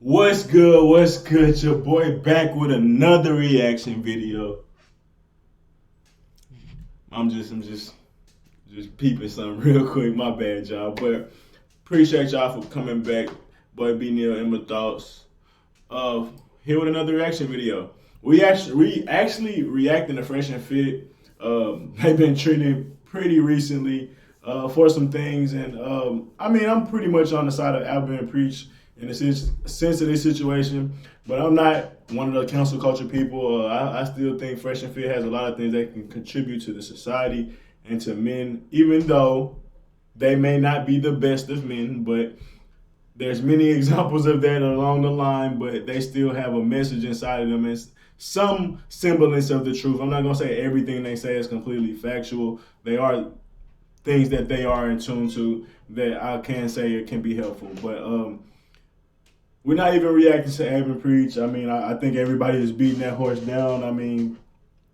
What's good? What's good? Your boy back with another reaction video. I'm just peeping something real quick. My bad, y'all. But appreciate y'all for coming back. Boy B Neil and my thoughts. Here with another reaction video. We actually reacting to Fresh and Fit. They've been trending pretty recently for some things, and I'm pretty much on the side of Alvin and Preach in a sensitive situation, but I'm not one of the cancel culture people. I still think Fresh and Fit has a lot of things that can contribute to the society and to men, even though they may not be the best of men, but there's many examples of that along the line, but they still have a message inside of them and some semblance of the truth. I'm not gonna say everything they say is completely factual. They are things that they are in tune to that I can say it can be helpful. But we're not even reacting to Evan Preach. I think everybody is beating that horse down.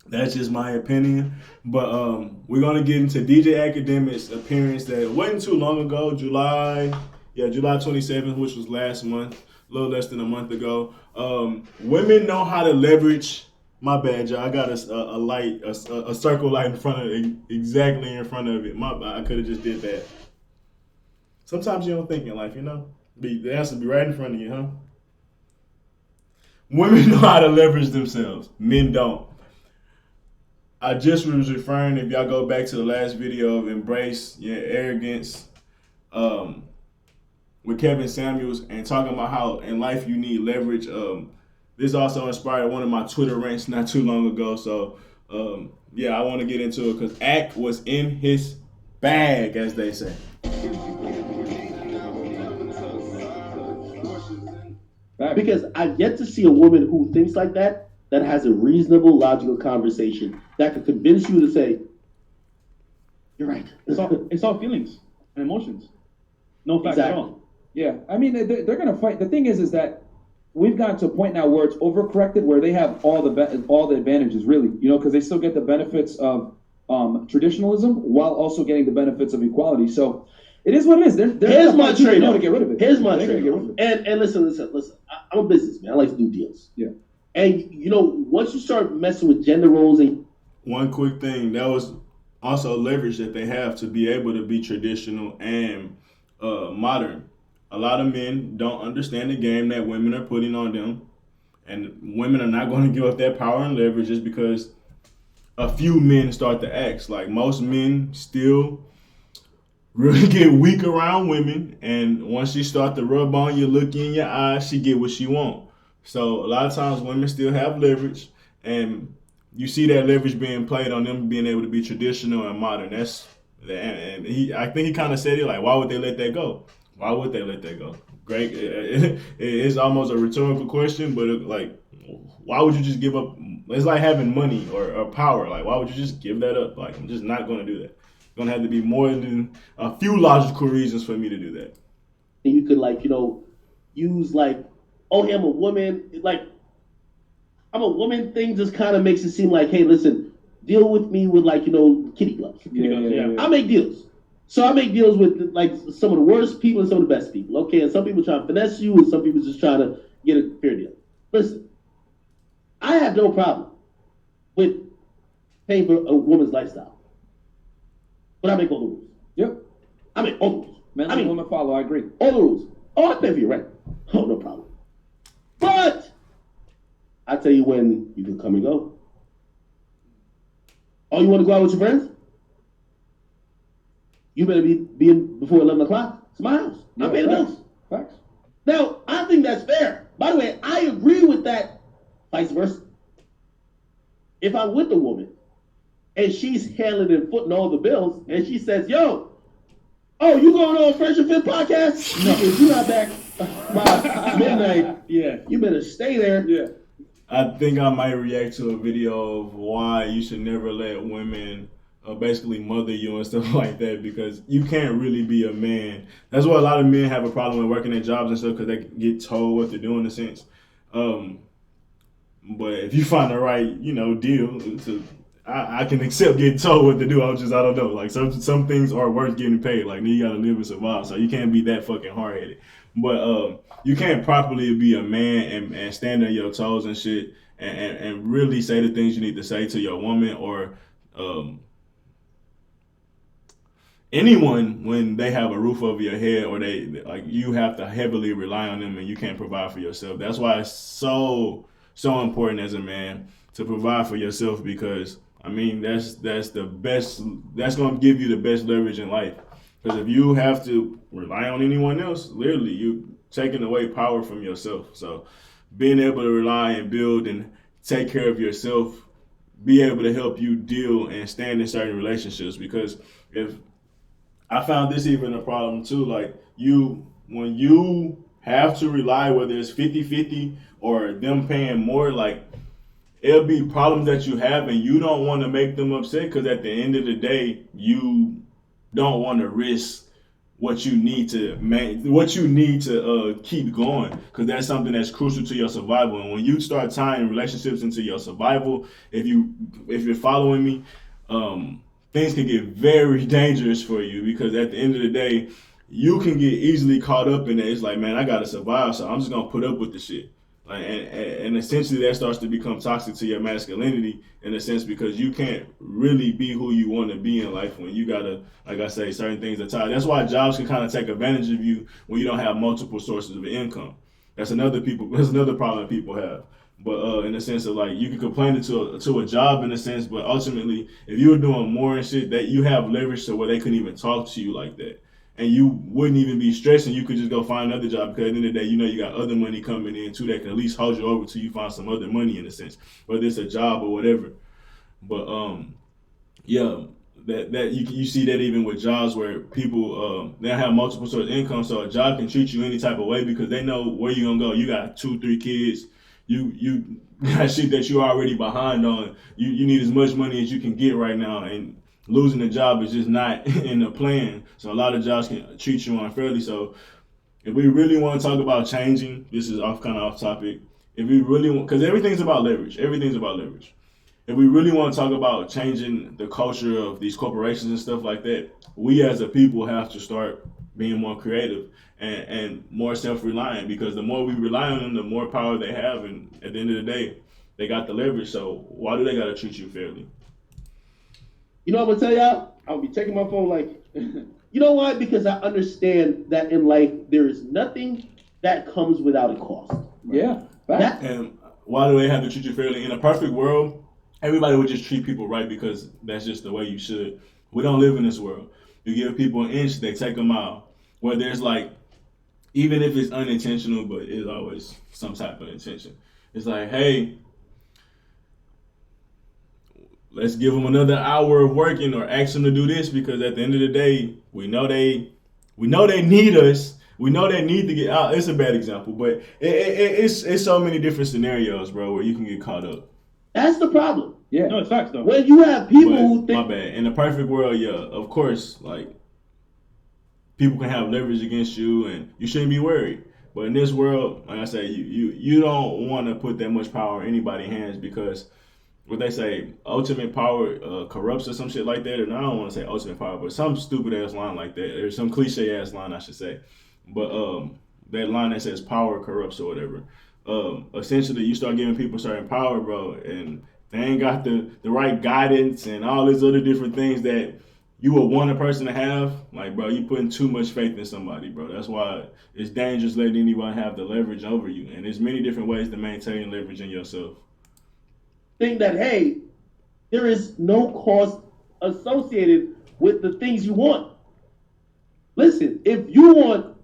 That's just my opinion. But we're gonna get into DJ Akademiks' appearance that wasn't too long ago, July 27th, which was last month, a little less than a month ago. Women know how to leverage. My bad, y'all. I got a circle light in front of it, exactly in front of it. I could have just did that. Sometimes you don't think in life, you know. The answer be right in front of you, huh? Women know how to leverage themselves. Men don't. I just was referring, if y'all go back to the last video of Embrace Your Arrogance with Kevin Samuels and talking about how in life you need leverage. This also inspired one of my Twitter rants not too long ago. So, I want to get into it because Ak was in his bag, as they say. Because I've yet to see a woman who thinks like that has a reasonable, logical conversation that could convince you to say, you're right. It's all feelings and emotions. No facts Exactly. at all. Yeah. They're going to fight. The thing is that we've gotten to a point now where it's overcorrected, where they have all the advantages, really, because they still get the benefits of traditionalism while also getting the benefits of equality. So it is what it is. Here's my trade-off. To get rid of it. Here's my trade-off. And listen. I'm a businessman. I like to do deals. Yeah. And once you start messing with gender roles and one quick thing, that was also leverage that they have to be able to be traditional and modern. A lot of men don't understand the game that women are putting on them, and women are not going to give up that power and leverage just because a few men start to act. Like most men still really get weak around women, and once she start to rub on you, look in your eyes, she get what she want. So a lot of times women still have leverage, and you see that leverage being played on them being able to be traditional and modern. I think he kind of said it like, why would they let that go? Why would they let that go? Greg, it's almost a rhetorical question, but why would you just give up? It's like having money or power. Like, why would you just give that up? Like, I'm just not going to do that. It's going to have to be more than a few logical reasons for me to do that. and you could use oh, hey, I'm a woman. I'm a woman thing just kind of makes it seem like, hey, listen, deal with me with kitty gloves. Yeah. I make deals. So I make deals with some of the worst people and some of the best people. Okay, and some people try to finesse you, and some people just trying to get a fair deal. Listen, I have no problem with paying for a woman's lifestyle, but I make all the rules. Yep. I make all the rules. Men and women follow. I agree. All the rules. Oh, I pay for you, right? Oh, no problem. But I tell you when you can come and go. Oh, you want to go out with your friends? You better be in before 11 o'clock. It's my house. I pay the bills. Facts. Now, I think that's fair. By the way, I agree with that, vice versa. If I'm with a woman and she's handling and footing all the bills and she says, yo, oh, you going on Fresh and Fit podcast? No, if you're not back by midnight, you better stay there. Yeah. I think I might react to a video of why you should never let women basically mother you and stuff like that, because you can't really be a man. That's why a lot of men have a problem with working their jobs and stuff, because they get told what to do in a sense. But if you find the right, deal, I can accept getting told what to do. I don't know. Like some things are worth getting paid. Like you gotta live and survive, so you can't be that fucking hard headed. But you can't properly be a man and stand on your toes and shit and really say the things you need to say to your woman or um, anyone when they have a roof over your head or they like you have to heavily rely on them and you can't provide for yourself. That's why it's so important as a man to provide for yourself because I mean that's the best that's gonna give you the best leverage in life. Because if you have to rely on anyone else, literally you taking away power from yourself. So being able to rely and build and take care of yourself, be able to help you deal and stand in certain relationships because if I found this even a problem too. Like when you have to rely, whether it's 50-50 or them paying more, like it'll be problems that you have and you don't want to make them upset because at the end of the day, you don't want to risk what you need to keep going because that's something that's crucial to your survival. And when you start tying relationships into your survival, if you're following me, things can get very dangerous for you because at the end of the day, you can get easily caught up in it. It's like, man, I gotta survive, so I'm just gonna put up with the shit. Like, and essentially that starts to become toxic to your masculinity in a sense because you can't really be who you want to be in life when you gotta, like I say, certain things are tied. That's why jobs can kind of take advantage of you when you don't have multiple sources of income. That's another problem that people have. But in the sense of like you can complain to a job in a sense, but ultimately if you were doing more and shit that you have leverage to where they couldn't even talk to you like that. And you wouldn't even be stressing. You could just go find another job because at the end of the day, you know you got other money coming in too that can at least hold you over till you find some other money in a sense, whether it's a job or whatever. But yeah, that you see that even with jobs where people they have multiple sources of income, so a job can treat you any type of way because they know where you're gonna go. You got 2-3 kids, you got shit that you're already behind on. You need as much money as you can get right now, and losing a job is just not in the plan. So a lot of jobs can treat you unfairly. So if we really want to talk about changing, this is off topic. If we really want, because everything's about leverage. Everything's about leverage. If we really want to talk about changing the culture of these corporations and stuff like that, we as a people have to start being more creative and more self-reliant because the more we rely on them, the more power they have. And at the end of the day, they got the leverage. So why do they got to treat you fairly? You know what I'm gonna tell y'all? I'll be checking my phone like, you know why? Because I understand that in life there is nothing that comes without a cost. Yeah. And why do they have to treat you fairly? In a perfect world, everybody would just treat people right because that's just the way you should. We don't live in this world. You give people an inch, they take a mile. Where there's like, even if it's unintentional, but it's always some type of intention. It's like, hey, let's give them another hour of working or ask them to do this because at the end of the day, we know they need us. We know they need to get out. It's a bad example, but it's so many different scenarios, bro, where you can get caught up. That's the problem. Yeah. No, it's facts though. When you have people But, who think, my bad. In the perfect world, yeah, of course, like people can have leverage against you, and you shouldn't be worried. But in this world, like I say, you don't want to put that much power in anybody's hands because what they say, ultimate power corrupts or some shit like that. And I don't want to say ultimate power, but some stupid ass line like that, or some cliche ass line, I should say. But that line that says power corrupts or whatever. Essentially, you start giving people certain power, bro, and they ain't got the right guidance and all these other different things that you would want a person to have. Like, bro, you putting too much faith in somebody, bro. That's why it's dangerous letting anyone have the leverage over you. And there's many different ways to maintain leverage in yourself. think that, hey, there is no cost associated with the things you want. Listen, if you want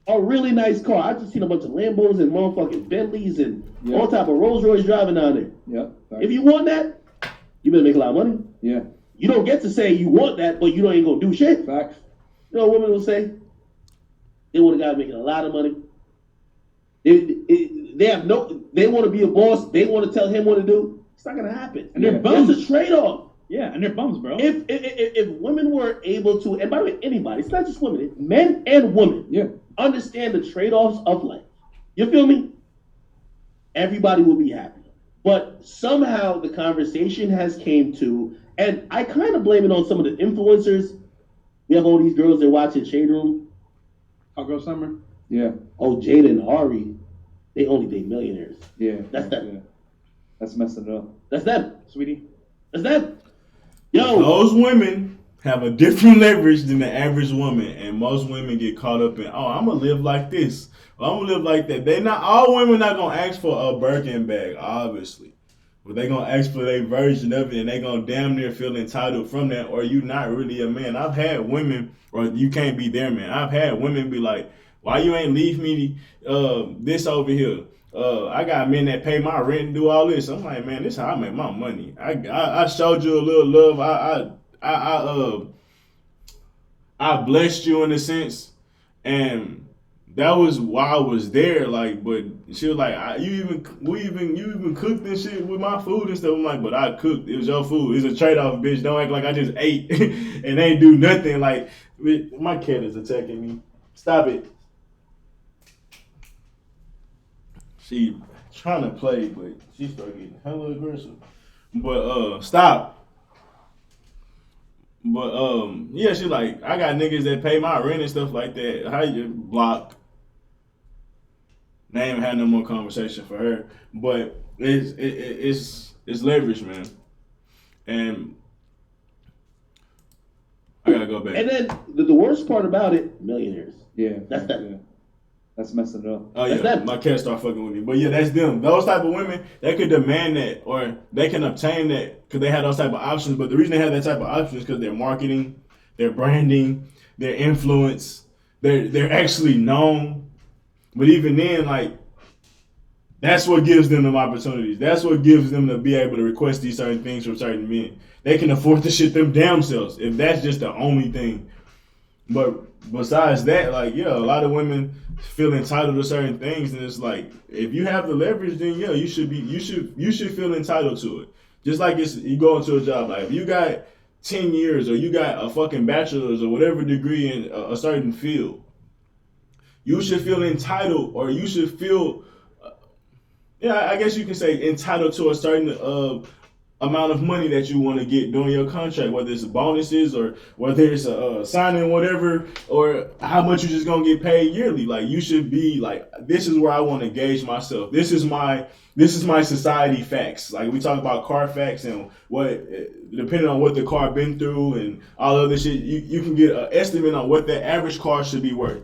a really nice car, I just seen a bunch of Lambos and motherfucking Bentleys and all type of Rolls Royce driving down there. Yeah. If you want that, you better make a lot of money. Yeah. You don't get to say you want that, but you don't ain't gonna do shit. Facts. You know what women will say? They want a guy making a lot of money. They want to be a boss. They want to tell him what to do. It's not gonna happen. And they're bums. That's a trade-off. Yeah, and they're bums, bro. If women were able to, and by the way, anybody, it's not just women, men and women, understand the trade-offs of life. You feel me? Everybody will be happy. But somehow the conversation has came to, and I kind of blame it on some of the influencers. We have all these girls that watch in Shade Room. Hot Girl Summer. Yeah. Oh, Jada and Ari, they only date millionaires. Yeah. That's them. Yeah. That's messing it up. That's them. Sweetie. That's them. Yo. Those women have a different leverage than the average woman, and most women get caught up in, oh, I'm gonna live like this, or I'm gonna live like that. They not all women not gonna ask for a Birkin bag, obviously, but they gonna ask for their version of it, and they gonna damn near feel entitled from that, or you not really a man. I've had women, or you can't be their man. I've had women be like, why you ain't leave me this over here? I got men that pay my rent and do all this. I'm like, man, this is how I make my money. I showed you a little love. I blessed you in a sense, and that was why I was there. Like, but she was like, you even cooked this shit with my food and stuff. I'm like, but I cooked. It was your food. It's a trade off, bitch. Don't act like I just ate and ain't do nothing. Like, my cat is attacking me. Stop it. She trying to play, but she started getting hella aggressive. But stop. But yeah, she like, I got niggas that pay my rent and stuff like that. How you block? They ain't had no more conversation for her. But it's leverage, man. And I gotta go back. And then the worst part about it, millionaires. Yeah. That's them. Yeah. That's messing it up. Oh yeah, my cat start fucking with me. But yeah, that's them. Those type of women, they could demand that, or they can obtain that because they have those type of options. But the reason they have that type of options is because their marketing, their branding, their influence, they're actually known. But even then, like, that's what gives them opportunities. That's what gives them to be able to request these certain things from certain men. They can afford to shit them damn selves if that's just the only thing. But besides that, like, yeah, a lot of women feel entitled to certain things, and it's like, if you have the leverage, then yeah, you should feel entitled to it. Just like you go into a job, like if you got 10 years or you got a fucking bachelor's or whatever degree in a certain field, you should feel entitled, or you should feel, I guess you can say entitled to a certain amount of money that you want to get during your contract, whether it's bonuses or whether it's a signing, whatever, or how much you're just gonna get paid yearly. Like, you should be like, this is where I want to gauge myself. This is my society facts. Like, we talk about car facts and what, depending on what the car been through and all other shit, you can get an estimate on what the average car should be worth.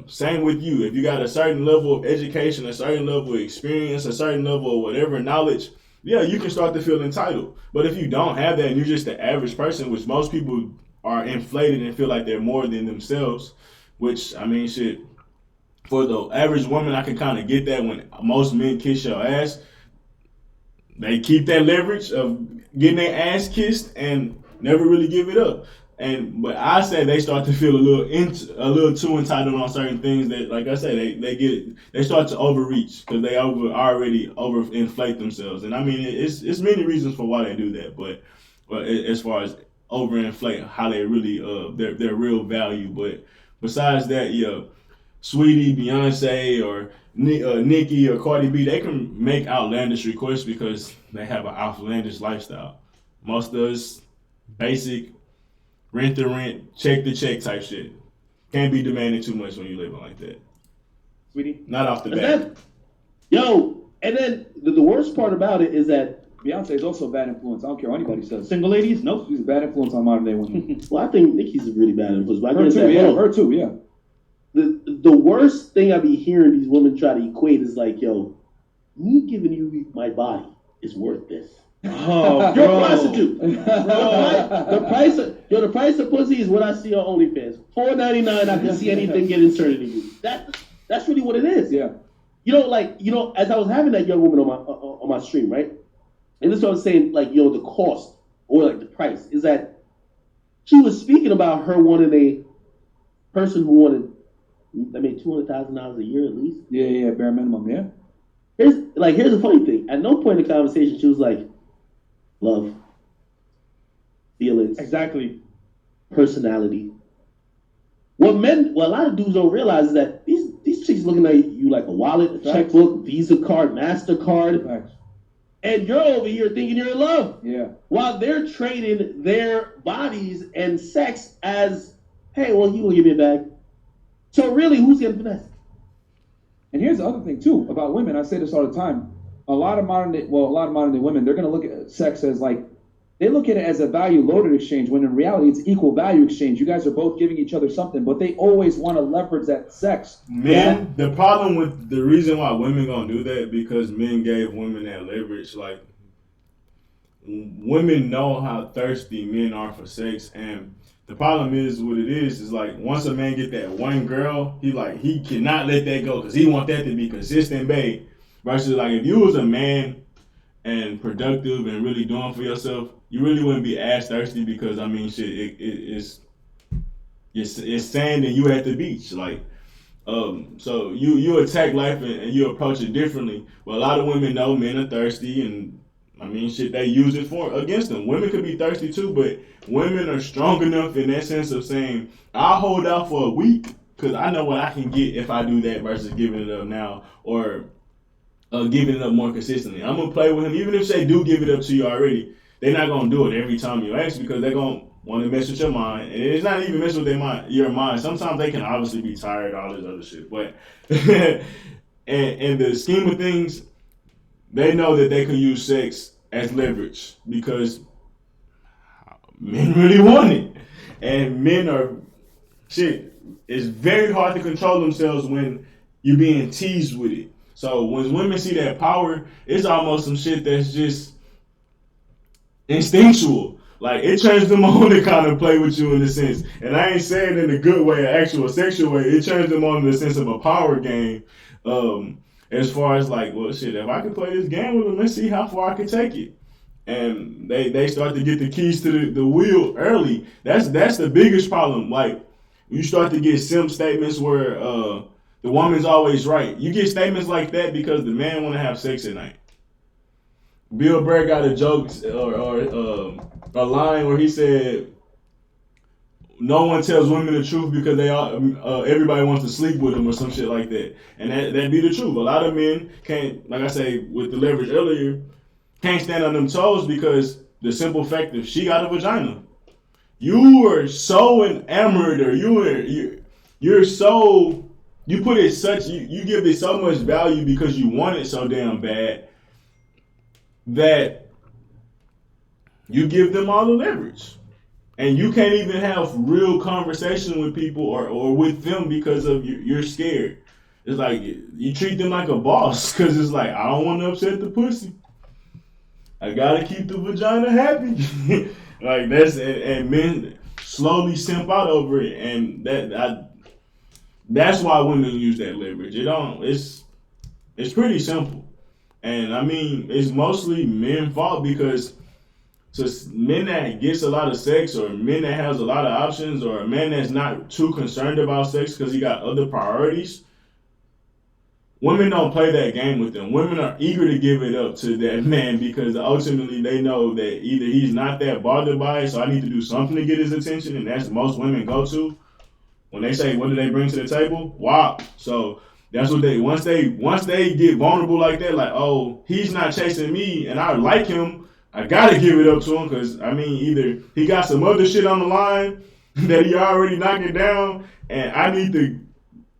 Same with you. If you got a certain level of education, a certain level of experience, a certain level of whatever knowledge, yeah, you can start to feel entitled. But if you don't have that and you're just the average person, which most people are inflated and feel like they're more than themselves, which, I mean, shit, for the average woman, I can kind of get that. When most men kiss your ass, they keep that leverage of getting their ass kissed and never really give it up. But I say they start to feel a little too entitled on certain things that, like I say, they start to overreach because they already overinflate themselves. And I mean, it's many reasons for why they do that, but as far as overinflate how they really their real value. But besides that, yeah, Sweetie, Beyonce, or Nicki or Cardi B, they can make outlandish requests because they have an outlandish lifestyle. Most of us, basic, rent to rent, check to check type shit. Can't be demanding too much when you living like that. Sweetie? Not off the bat. Yo, and then the worst part about it is that Beyonce is also a bad influence. I don't care what anybody says. Single ladies? Nope. She's a bad influence on modern day women. Well, I think Nicki's a really bad influence. But Her too, yeah. The worst thing I be hearing these women try to equate is like, yo, me giving you my body is worth this. Oh, you're a prostitute. The price of pussy is what I see on OnlyFans. $4.99. I can see anything get inserted in you. That's really what it is. Yeah. As I was having that young woman on my stream, right? And this is what I was saying, like, the cost or like the price is that she was speaking about her wanting a person who wanted, I mean, $200,000 a year at least. Yeah, bare minimum, yeah. Here's the funny thing. At no point in the conversation she was like, love, feelings, exactly, personality. What a lot of dudes don't realize is that these chicks looking at you like a wallet, a checkbook, Visa card, MasterCard. Facts. And you're over here thinking you're in love. Yeah. While they're trading their bodies and sex as, hey, well, you will give me a bag. So really, who's getting finessed? And here's the other thing too about women. I say this all the time. A lot of modern day women, they're going to look at sex as like, they look at it as a value loaded exchange, when in reality it's equal value exchange. You guys are both giving each other something, but they always want to leverage that sex. Men, the problem with the reason why women gonna do that, because men gave women that leverage. Like, women know how thirsty men are for sex, and the problem is what it is like, once a man get that one girl, he cannot let that go because he want that to be consistent, babe. Versus like, if you was a man and productive and really doing for yourself, you really wouldn't be as thirsty, because I mean, shit, it's sand and you at the beach, like. So you attack life and you approach it differently. But a lot of women know men are thirsty, and I mean, shit, they use it against them. Women could be thirsty too, but women are strong enough in that sense of saying, I'll hold out for a week because I know what I can get if I do that, versus giving it up now, or giving it up more consistently. I'm gonna play with him, even if they do give it up to you already. They're not gonna do it every time you ask, because they're gonna want to mess with your mind, and it's not even mess with your mind. Sometimes they can obviously be tired, all this other shit, but and the scheme of things, they know that they can use sex as leverage, because men really want it, and men are shit. It's very hard to control themselves when you're being teased with it. So when women see that power, it's almost some shit that's just instinctual. Like, it turns them on to kind of play with you in a sense. And I ain't saying in a good way, an actual sexual way. It turns them on in the sense of a power game. As far as like, well, shit, if I can play this game with them, let's see how far I can take it. And they start to get the keys to the wheel early. That's the biggest problem. Like, you start to get simp statements where the woman's always right. You get statements like that because the man want to have sex at night. Bill Burr got a joke or a line where he said, "No one tells women the truth because they all, everybody wants to sleep with them," or some shit like that. And that be the truth. A lot of men can't, like I say with the leverage earlier, can't stand on them toes because the simple fact that she got a vagina. You are so enamored, or you're so, you put it such, you give it so much value because you want it so damn bad that you give them all the leverage. And you can't even have real conversation with people or with them because of you're scared. It's like you treat them like a boss because it's like, I don't want to upset the pussy. I gotta keep the vagina happy. Like that's, and men slowly simp out over it, and that's why women use that leverage. It's pretty simple, and I mean it's mostly men's fault because men that gets a lot of sex, or men that has a lot of options, or a man that's not too concerned about sex because he got other priorities. Women don't play that game with them. Women are eager to give it up to that man because ultimately they know that either he's not that bothered by it, so I need to do something to get his attention, and that's most women go to. When they say, what do they bring to the table? Wow. So that's what they, once they get vulnerable like that, like, oh, he's not chasing me and I like him, I gotta give it up to him because, I mean, either he got some other shit on the line that he already knocking down, and I need to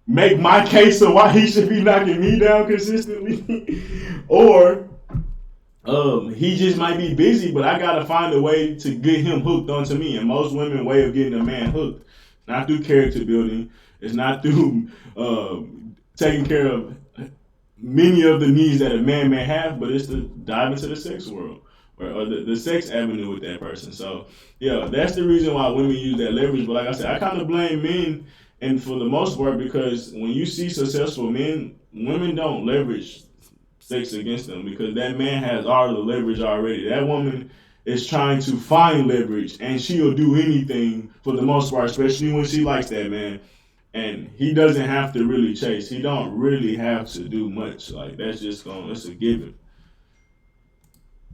make my case of why he should be knocking me down consistently, or he just might be busy, but I gotta find a way to get him hooked onto me. And most women's way of getting a man hooked, not through character building, it's not through taking care of many of the needs that a man may have, but it's to dive into the sex world or the sex avenue with that person. So yeah, that's the reason why women use that leverage. But like I said, I kind of blame men. And for the most part, because when you see successful men, women don't leverage sex against them because that man has all the leverage already. That woman is trying to find leverage, and she'll do anything for the most part, especially when she likes that man. And he doesn't have to really chase. He don't really have to do much. Like, that's just it's a given.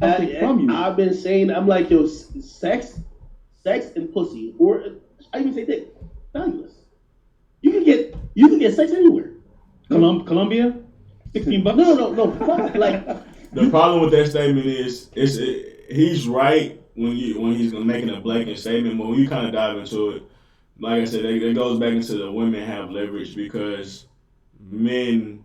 I've been saying, I'm like, yo, sex and pussy, or I even say dick, valueless. You can get sex anywhere. Colombia, $16. No. Fuck, like the problem with that statement is he's right when he's making a blanket statement, but when you kind of dive into it, like I said, it goes back into the women have leverage because men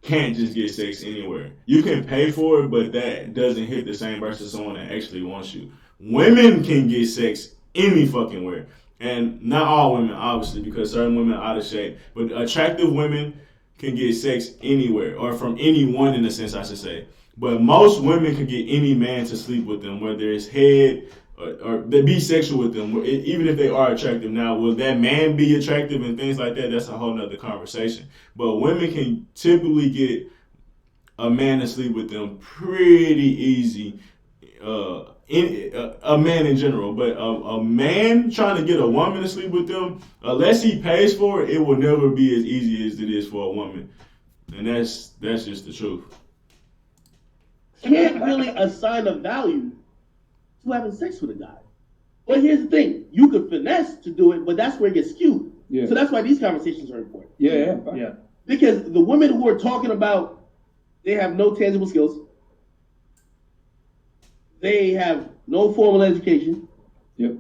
can't just get sex anywhere. You can pay for it, but that doesn't hit the same versus someone that actually wants you. Women can get sex any fucking where. And not all women, obviously, because certain women are out of shape. But attractive women can get sex anywhere, or from anyone in a sense, I should say. But most women can get any man to sleep with them, whether it's head or they be sexual with them, even if they are attractive. Now, will that man be attractive and things like that? That's a whole nother conversation. But women can typically get a man to sleep with them pretty easy. A man in general, but a man trying to get a woman to sleep with them, unless he pays for it, it will never be as easy as it is for a woman, and that's just the truth. Can't really assign a value to having sex with a guy. But here's the thing: you could finesse to do it, but that's where it gets skewed. Yeah. So that's why these conversations are important. Yeah. Because the women who are talking about they have no tangible skills. They have no formal education. Yep.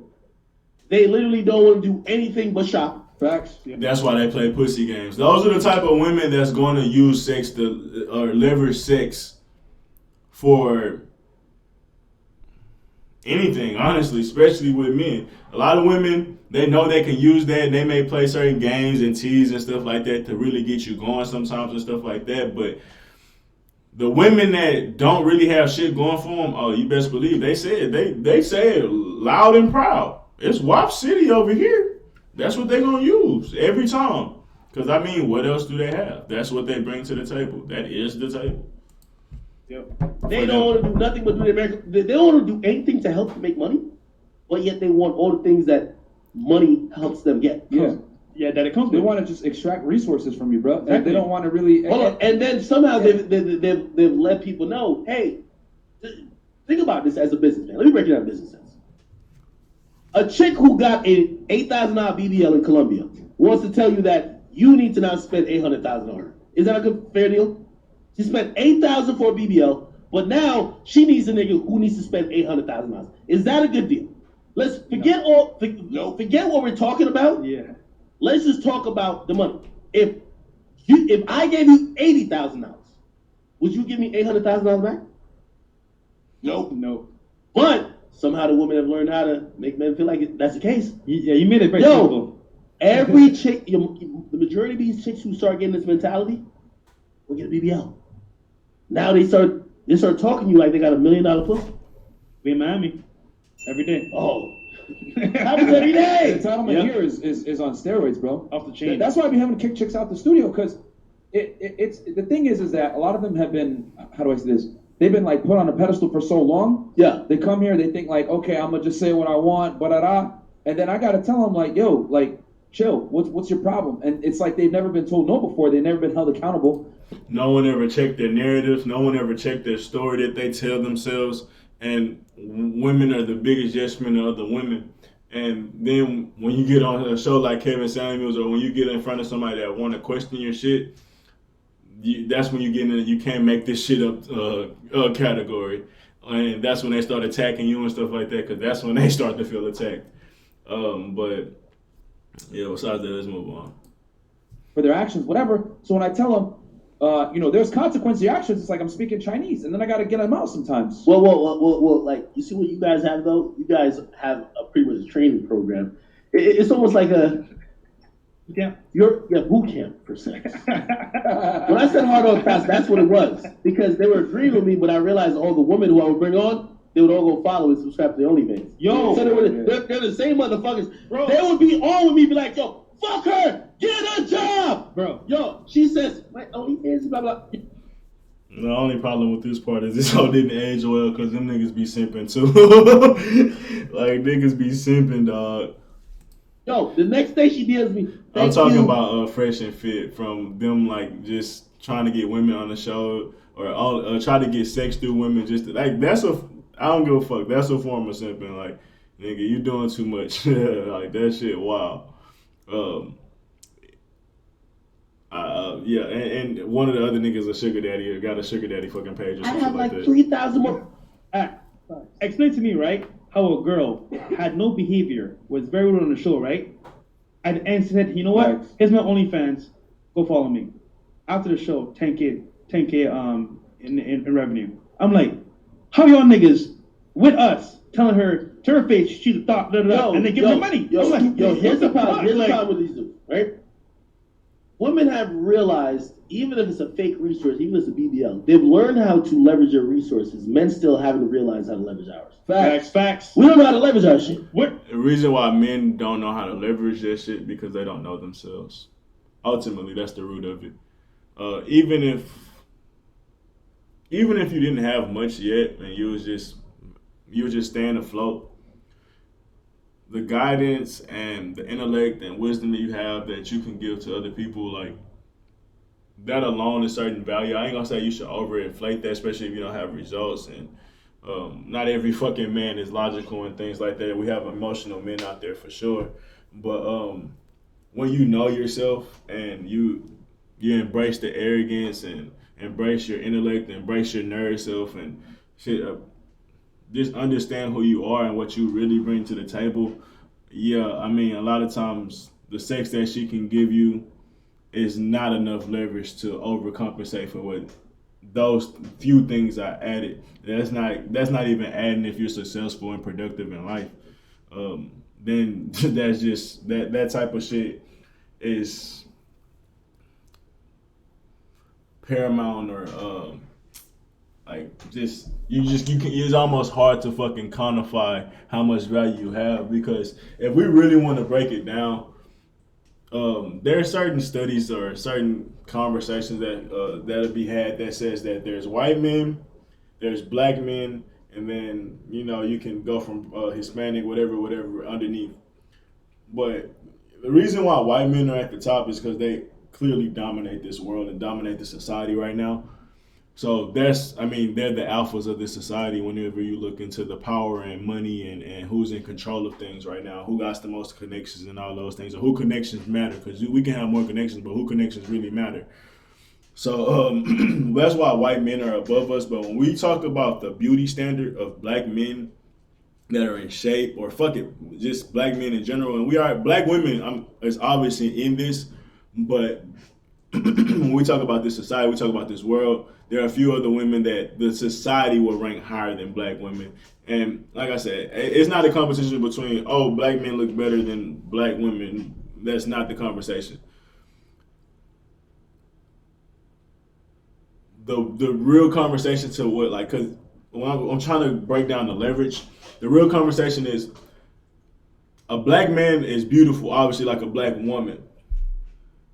They literally don't want to do anything but shop. Facts. Yep. That's why they play pussy games. Those are the type of women that's going to use sex to or leverage sex for anything, honestly, especially with men. A lot of women, they know they can use that, and they may play certain games and tease and stuff like that to really get you going sometimes and stuff like that, but the women that don't really have shit going for them, oh, you best believe they say it loud and proud. It's WAP City over here. That's what they're gonna use every time. Cause I mean, what else do they have? That's what they bring to the table. That is the table. Yep. They don't want to do nothing but do the American. They don't want to do anything to help make money, but yet they want all the things that money helps them get. Yeah, that it comes. They want to just extract resources from you, bro. Exactly. They don't want to really. And then somehow they've let people know, hey, think about this as a businessman. Let me break it down in business sense. A chick who got an $8,000 BBL in Colombia wants to tell you that you need to now spend $800,000 on her. Is that a good fair deal? She spent $8,000 for a BBL, but now she needs a nigga who needs to spend $800,000. Is that a good deal? Let's forget forget what we're talking about. Yeah. Let's just talk about the money. If I gave you $80,000, would you give me $800,000 back? Nope. But somehow the women have learned how to make men feel like that's the case. Yeah, you made it very simple. Every chick, the majority of these chicks who start getting this mentality will get a BBL. Now they start talking to you like they got $1 million pussy. We in Miami every day. Oh. Happens every day. The entitlement here is on steroids, bro. Off the chain. That's why I be having to kick chicks out the studio, because it's the thing is that a lot of them have been, how do I say this? They've been like put on a pedestal for so long. Yeah. They come here, they think like, okay, I'm gonna just say what I want, and then I gotta tell them like, yo, like, chill. What's your problem? And it's like they've never been told no before. They've never been held accountable. No one ever checked their narratives. No one ever checked their story that they tell themselves. And women are the biggest yes men of the women. And then when you get on a show like Kevin Samuels, or when you get in front of somebody that want to question your shit, that's when you get in. You can't make this shit up category, and that's when they start attacking you and stuff like that. Because that's when they start to feel attacked. But yeah, besides that, let's move on. For their actions, whatever. So when I tell them, there's consequence to your actions, it's like I'm speaking Chinese, and then I got to get them out sometimes. Well, like, you see what you guys have, though? You guys have a pretty much a training program. It's almost like a boot camp for sex. When I said hard on fast, that's what it was. Because they were agreeing with me, but I realized all the women who I would bring on, they would all go follow and subscribe to the OnlyFans. Yo! So they're the same motherfuckers. Bro. They would be on with me, be like, yo, fuck her! Get a job! Bro. Yo, she says, my OnlyFans, blah, blah. The only problem with this part is this all didn't age well, because them niggas be simping too. Like, niggas be simping, dog. Yo, the next day she deals me. I'm talking about Fresh and Fit, from them, like, just trying to get women on the show, or try to get sex through women. Just like, I don't give a fuck. That's a form of simping. Like, nigga, you doing too much. Like, that shit, wow. And one of the other niggas a sugar daddy, or got a sugar daddy fucking page or I something have like like that. 3,000 more. Explain to me, right, how a girl had no behavior, was very rude on the show, right? and said, you know what? Right. Here's my OnlyFans. Go follow me. After the show, 10K in revenue. I'm like, how y'all niggas with us telling her to her face she's a thought, and they give her money. Yo, I'm like, here's the problem. Here's the like, problem with these dudes, right? Women have realized, even if it's a fake resource, even if it's a BBL, they've learned how to leverage their resources. Men still haven't realized how to leverage ours. Facts. We don't know how to leverage our shit. What? The reason why men don't know how to leverage that shit because they don't know themselves. Ultimately, that's the root of it. Even if you didn't have much yet and you was just staying afloat, the guidance and the intellect and wisdom that you have that you can give to other people, like that alone is certain value. I ain't gonna say you should overinflate that, especially if you don't have results. And not every fucking man is logical and things like that. We have emotional men out there for sure, but when you know yourself and you embrace the arrogance and embrace your intellect, embrace your nerd self, and shit, just understand who you are and what you really bring to the table. Yeah, I mean, a lot of times the sex that she can give you is not enough leverage to overcompensate for what those few things are added. That's not even adding if you're successful and productive in life. Then that's just that type of shit is paramount or like just you can. It's almost hard to fucking quantify how much value you have because if we really want to break it down, there are certain studies or certain conversations that'll be had that says that there's white men, there's black men, and then you can go from Hispanic, whatever underneath. But the reason why white men are at the top is because they clearly dominate this world and dominate the society right now. So they're the alphas of this society whenever you look into the power and money and who's in control of things right now, who got the most connections and all those things, or who connections matter, because we can have more connections, but who connections really matter. So that's why white men are above us. But when we talk about the beauty standard of black men that are in shape, or fuck it, just black men in general, and we are black women is obviously in this, but when we talk about this society, we talk about this world, there are a few other women that the society will rank higher than black women. And like I said, it's not a competition between, black men look better than black women. That's not the conversation. The real conversation to what, like, because when I'm trying to break down the leverage, the real conversation is a black man is beautiful, obviously, like a black woman.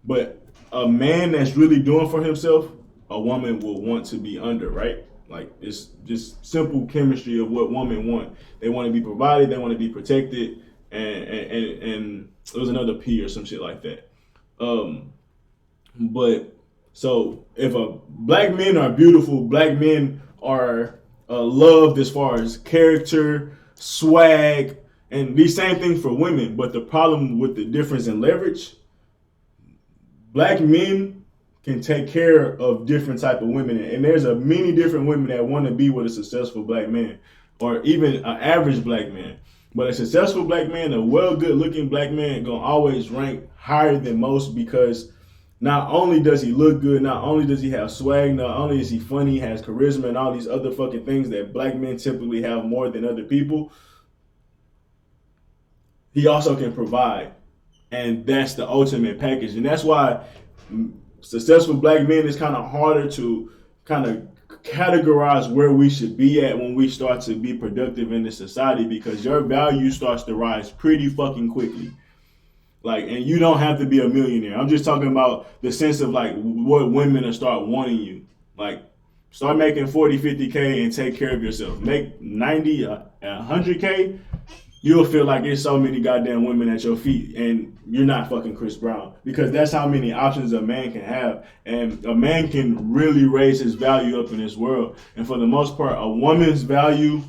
But a man that's really doing for himself, a woman will want to be under, right? Like, it's just simple chemistry of what women want. They want to be provided, they want to be protected, and it was another P or some shit like that. But so if black men are beautiful, black men are loved as far as character, swag, and these same things for women. But the problem with the difference in leverage, black men can take care of different type of women, and there's a many different women that want to be with a successful black man, or even an average black man. But a successful black man, a well good looking black man, gonna always rank higher than most because not only does he look good, not only does he have swag, not only is he funny, has charisma, and all these other fucking things that black men typically have more than other people, he also can provide. And that's the ultimate package. And that's why successful black men is kind of harder to kind of categorize where we should be at when we start to be productive in this society, because your value starts to rise pretty fucking quickly. Like, and you don't have to be a millionaire. I'm just talking about the sense of like what women will start wanting you. Like, start making 40, 50K and take care of yourself. Make 90, 100K. You'll feel like there's so many goddamn women at your feet and you're not fucking Chris Brown, because that's how many options a man can have. And a man can really raise his value up in this world. And for the most part, a woman's value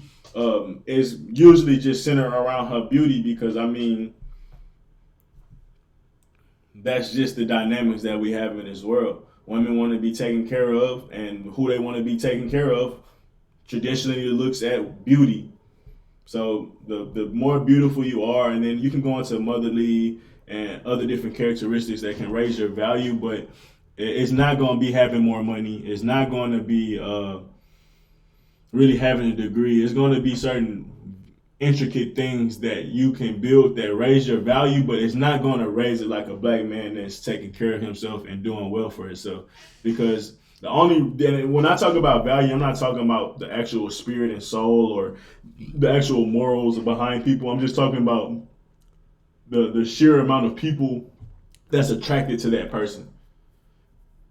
is usually just centered around her beauty, because that's just the dynamics that we have in this world. Women want to be taken care of, and who they want to be taken care of traditionally looks at beauty. So the more beautiful you are, and then you can go into motherly and other different characteristics that can raise your value, but it's not going to be having more money. It's not going to be really having a degree. It's going to be certain intricate things that you can build that raise your value, but it's not going to raise it like a black man that's taking care of himself and doing well for himself. Because when I talk about value, I'm not talking about the actual spirit and soul or the actual morals behind people. I'm just talking about the sheer amount of people that's attracted to that person.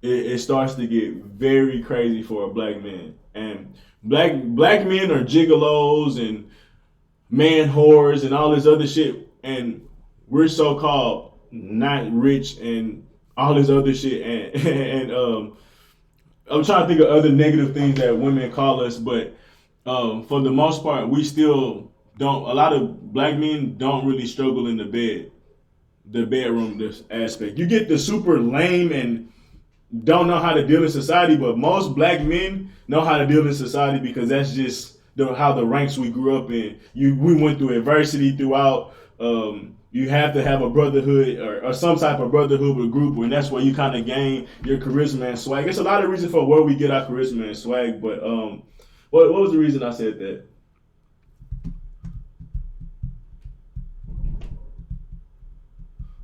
It starts to get very crazy for a black man, and black men are gigolos and man whores and all this other shit, and we're so called not rich and all this other shit, and I'm trying to think of other negative things that women call us, but for the most part, we still don't. A lot of black men don't really struggle in the bedroom, this aspect. You get the super lame and don't know how to deal in society, but most black men know how to deal in society because that's just how the ranks we grew up in. We went through adversity throughout. You have to have a brotherhood or some type of brotherhood with a group, and that's where you kind of gain your charisma and swag. It's a lot of reasons for where we get our charisma and swag, but what was the reason I said that?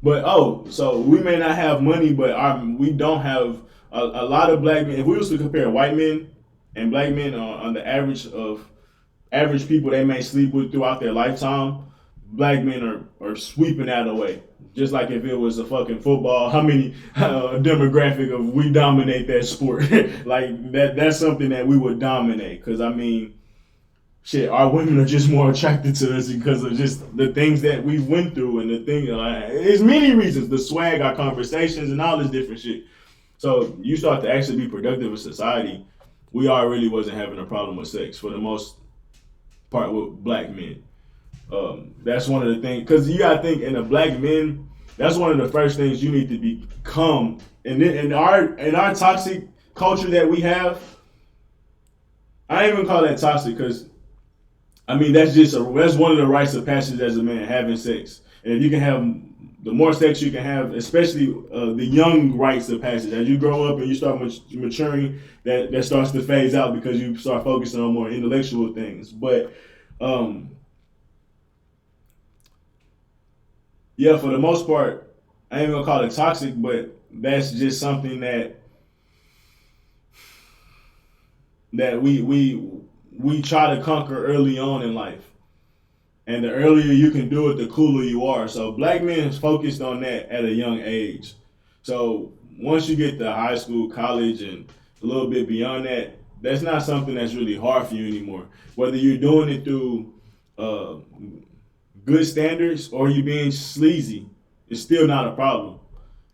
But so we may not have money, but we don't have a lot of black men. If we was to compare white men and black men on the average people they may sleep with throughout their lifetime, black men are sweeping that away. Just like if it was a fucking football, how many demographic of we dominate that sport? Like that's something that we would dominate. Because I mean, shit, our women are just more attracted to us because of just the things that we went through and the thing. There's many reasons: the swag, our conversations, and all this different shit. So you start to actually be productive in society. We already wasn't having a problem with sex for the most part with black men. That's one of the things, because you gotta think in a black men, that's one of the first things you need to become. And in our toxic culture that we have, I ain't even call that toxic because I mean that's one of the rites of passage as a man, having sex. And if you can have the more sex you can have, especially the young rites of passage, as you grow up and you start maturing, that starts to phase out because you start focusing on more intellectual things. But yeah, for the most part, I ain't gonna call it toxic, but that's just something that we try to conquer early on in life. And the earlier you can do it, the cooler you are. So black men is focused on that at a young age. So once you get to high school, college, and a little bit beyond that, that's not something that's really hard for you anymore. Whether you're doing it through good standards or you being sleazy, it's still not a problem.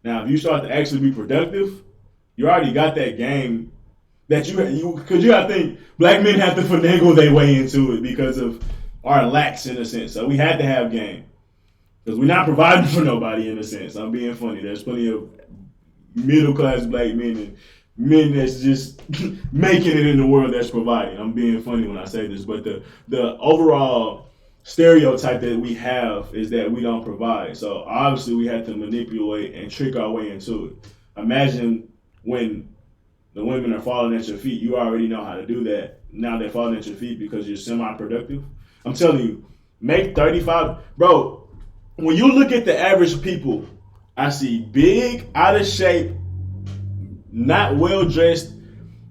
Now, if you start to actually be productive, you already got that game that because you got to think black men have to finagle their way into it because of our lacks in a sense. So we had to have game because we're not providing for nobody in a sense. I'm being funny. There's plenty of middle class black men and men that's just making it in the world that's providing. I'm being funny when I say this, but the overall stereotype that we have is that we don't provide. So obviously we have to manipulate and trick our way into it. Imagine when the women are falling at your feet, you already know how to do that. Now they're falling at your feet because you're semi-productive. I'm telling you, make 35. Bro, when you look at the average people, I see big, out of shape, not well-dressed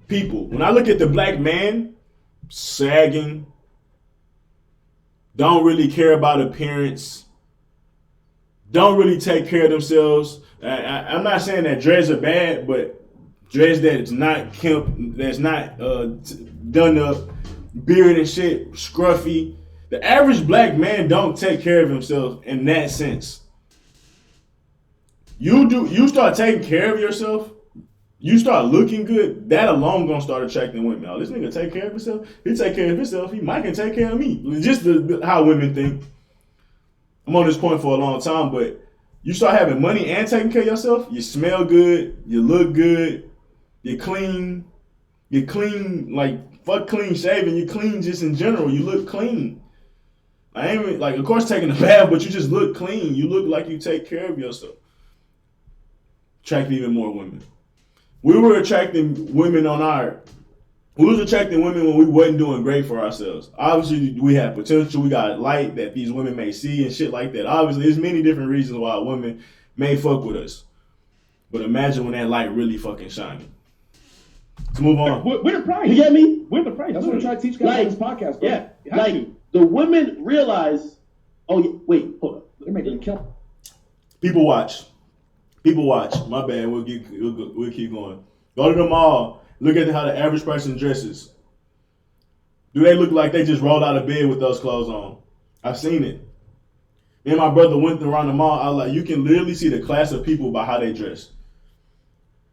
people. When I look at the black man, sagging, don't really care about appearance, don't really take care of themselves. I'm not saying that dreads are bad, but dreads that's not kempt, that's not done up, beard and shit, scruffy. The average black man don't take care of himself in that sense. You start taking care of yourself, you start looking good, that alone gonna start attracting women. Oh, this nigga take care of himself. He take care of himself. He might can take care of me. Just how women think. I'm on this point for a long time, but you start having money and taking care of yourself. You smell good. You look good. You're clean. You're clean, like fuck clean shaving. You're clean just in general. You look clean. I ain't even, like, of course, taking a bath, but you just look clean. You look like you take care of yourself. Attract even more women. We were attracting women we was attracting women when we wasn't doing great for ourselves. Obviously, we have potential. We got light that these women may see and shit like that. Obviously, there's many different reasons why women may fuck with us. But imagine when that light really fucking shining. Let's move on. We're the price. You get me? We're the price. That's what I try to teach guys on this podcast, bro. Yeah, like the women realize. Oh, yeah, wait, hold on. They're making a kill. People watch. My bad. We'll keep going. Go to the mall. Look at how the average person dresses. Do they look like they just rolled out of bed with those clothes on? I've seen it. Me and my brother went around the mall. I was like, you can literally see the class of people by how they dress.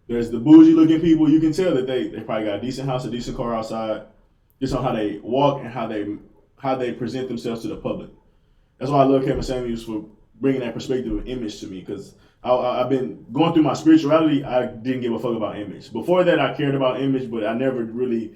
There's the bougie looking people. You can tell that they probably got a decent house, a decent car outside, just on how they walk and how they present themselves to the public. That's why I love Kevin Samuels for bringing that perspective of image to me, because I've been going through my spirituality. I didn't give a fuck about image. Before that, I cared about image, but I never really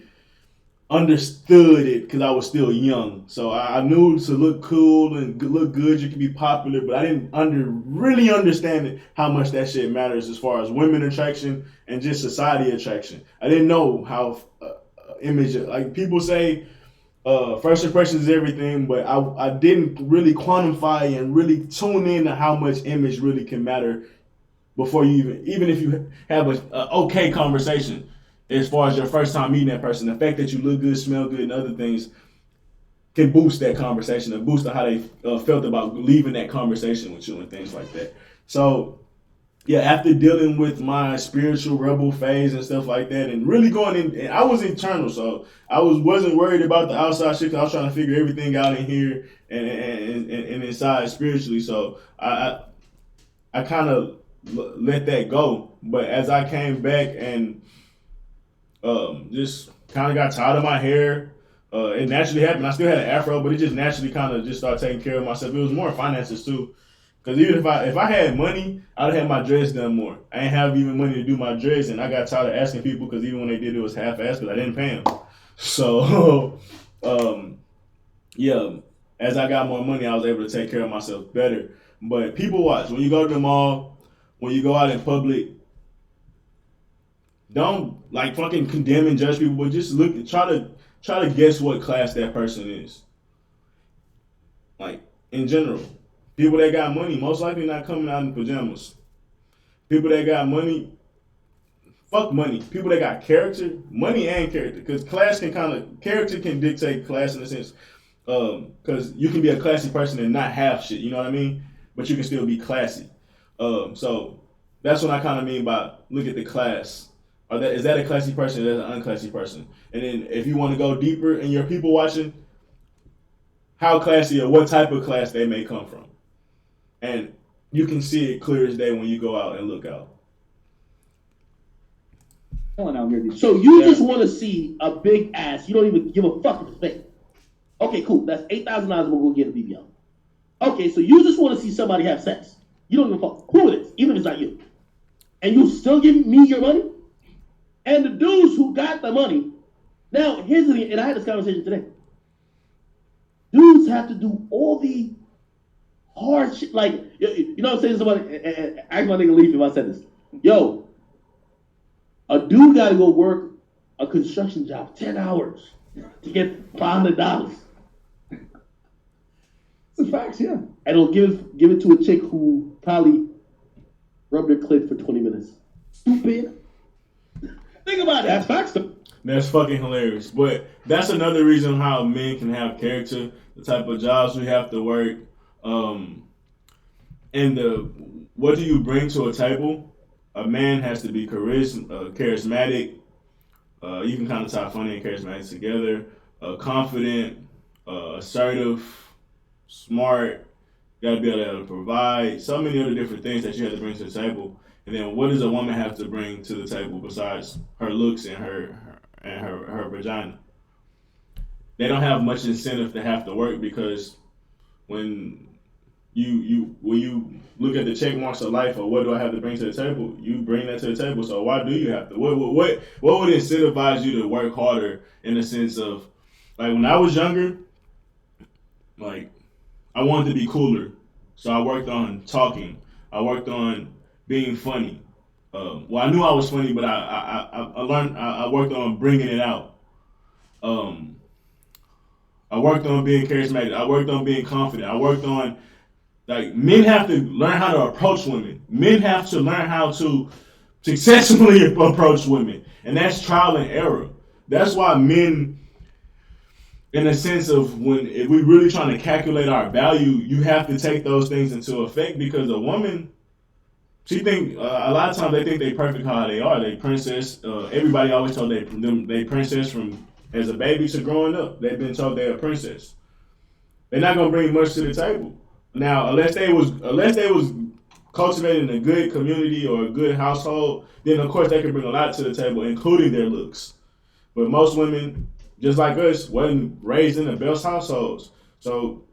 understood it because I was still young. So I knew to look cool and look good, you could be popular, but I didn't really understand how much that shit matters as far as women attraction and just society attraction. I didn't know how image, like people say, first impressions is everything, but I didn't really quantify and really tune in to how much image really can matter before you even if you have a okay conversation. As far as your first time meeting that person, the fact that you look good, smell good, and other things can boost that conversation and boost how they felt about leaving that conversation with you and things like that. So, yeah, after dealing with my spiritual rebel phase and stuff like that, and really going in, and I was internal, so I wasn't worried about the outside shit, because I was trying to figure everything out in here and inside spiritually. So I kind of let that go. But as I came back and just kind of got tired of my hair. It naturally happened. I still had an afro, but it just naturally kind of just started taking care of myself. It was more finances too, because even if I had money, I'd have my dreads done more. I didn't have even money to do my dreads, and I got tired of asking people, because even when they did, it was half-assed because I didn't pay them. So, yeah, as I got more money, I was able to take care of myself better. But people watch. When you go to the mall, when you go out in public, don't like fucking condemn and judge people, but just try to guess what class that person is. Like, in general, people that got money most likely not coming out in pajamas. People that got money, fuck money. People that got character, money and character, because character can dictate class in a sense. Because you can be a classy person and not have shit, you know what I mean? But you can still be classy. So that's what I kind of mean by look at the class. Is that a classy person or is that an unclassy person? And then if you want to go deeper in your people watching, how classy or what type of class they may come from. And you can see it clear as day when you go out and look out. So you just want to see a big ass. You don't even give a fuck if it's fake. Okay, cool. That's $8,000 we'll go get a BBL. Okay, so you just want to see somebody have sex. You don't give a fuck who it is, even if it's not you. And you still give me your money? And the dudes who got the money, now here's the thing, and I had this conversation today. Dudes have to do all the hard shit, like, you know what I'm saying to somebody, ask my nigga Leaf if I said this. Yo, a dude got to go work a construction job 10 hours to get $500. It's facts, yeah. And he'll give it to a chick who probably rubbed her clit for 20 minutes. Stupid. Think about it. That's facts. That's fucking hilarious. But that's another reason how men can have character, the type of jobs we have to work, and what do you bring to a table? A man has to be charismatic. You can kind of tie funny and charismatic together. Confident, assertive, smart. You got to be able to provide so many other different things that you have to bring to the table. And then what does a woman have to bring to the table besides her looks and her vagina? They don't have much incentive to have to work, because when you look at the check marks of life, or what do I have to bring to the table, you bring that to the table. So why do you have to? What would incentivize you to work harder, in the sense of, like, when I was younger, like, I wanted to be cooler, so I worked on talking. I worked on being funny. Well, I knew I was funny, but I learned. I worked on bringing it out. Um, I worked on being charismatic. I worked on being confident. I worked on like men have to learn how to approach women. Men have to learn how to successfully approach women, and that's trial and error. That's why men, in the sense of when if we really trying to calculate our value, you have to take those things into effect because a woman, she think a lot of times they think they perfect how they are. They princess. Everybody always told they princess from as a baby to growing up. They've been told they're a princess. They're not gonna bring much to the table. Now, unless they was cultivating a good community or a good household, then of course they can bring a lot to the table, including their looks. But most women, just like us, wasn't raised in the best households. So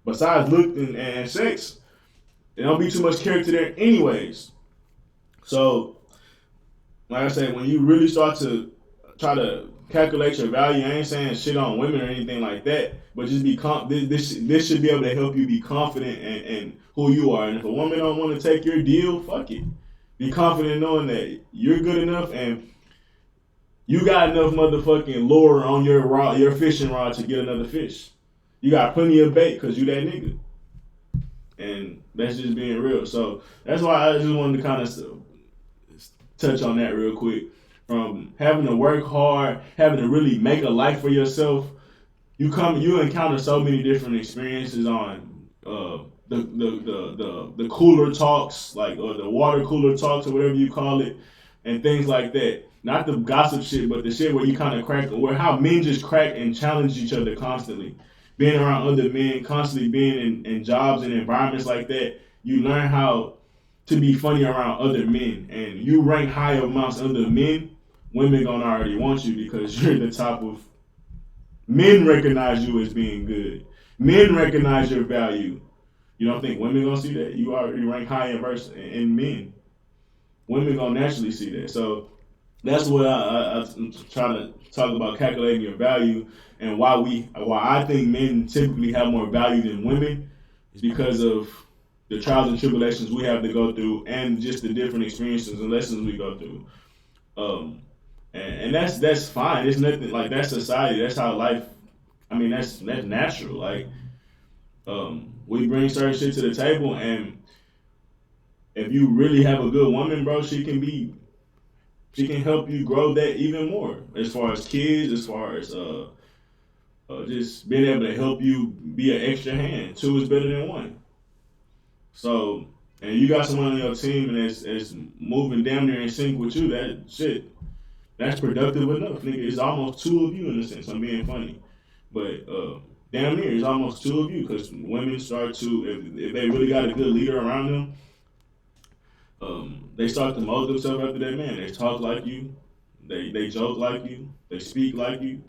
besides look and sex, there don't be too much character there anyways. So, like I said, when you really start to try to calculate your value, I ain't saying shit on women or anything like that, but just be this should be able to help you be confident in who you are. And if a woman don't want to take your deal, fuck it. Be confident knowing that you're good enough and you got enough motherfucking lure on your fishing rod to get another fish. You got plenty of bait because you that nigga. And that's just being real. So that's why I just wanted to kind of touch on that real quick. From having to work hard, having to really make a life for yourself, you encounter so many different experiences on the cooler talks, like or the water cooler talks or whatever you call it, and things like that. Not the gossip shit, but the shit where you kind of crack, where how men just crack and challenge each other constantly. Being around other men, constantly being in jobs and environments like that, you learn how to be funny around other men, and you rank high amongst other men. Women gonna already want you because you're the top of. Men recognize you as being good. Men recognize your value. You don't think women gonna see that? You already rank high in men. Women gonna naturally see that. So that's what I'm trying to talk about, calculating your value, and why I think men typically have more value than women is because of the trials and tribulations we have to go through, and just the different experiences and lessons we go through. And that's fine. It's nothing like that's society. That's how life. I mean, that's natural. Like, we bring certain shit to the table, and if you really have a good woman, bro, she can help you grow that even more. As far as kids, as far as just being able to help you be an extra hand. Two is better than one. So, and you got someone on your team and it's moving damn near in sync with you. That shit. That's productive enough, nigga. It's almost two of you in a sense. I'm being funny, but damn near it's almost two of you because women start to if they really got a good leader around them, they start to mold themselves after that man. They talk like you, they joke like you, they speak like you,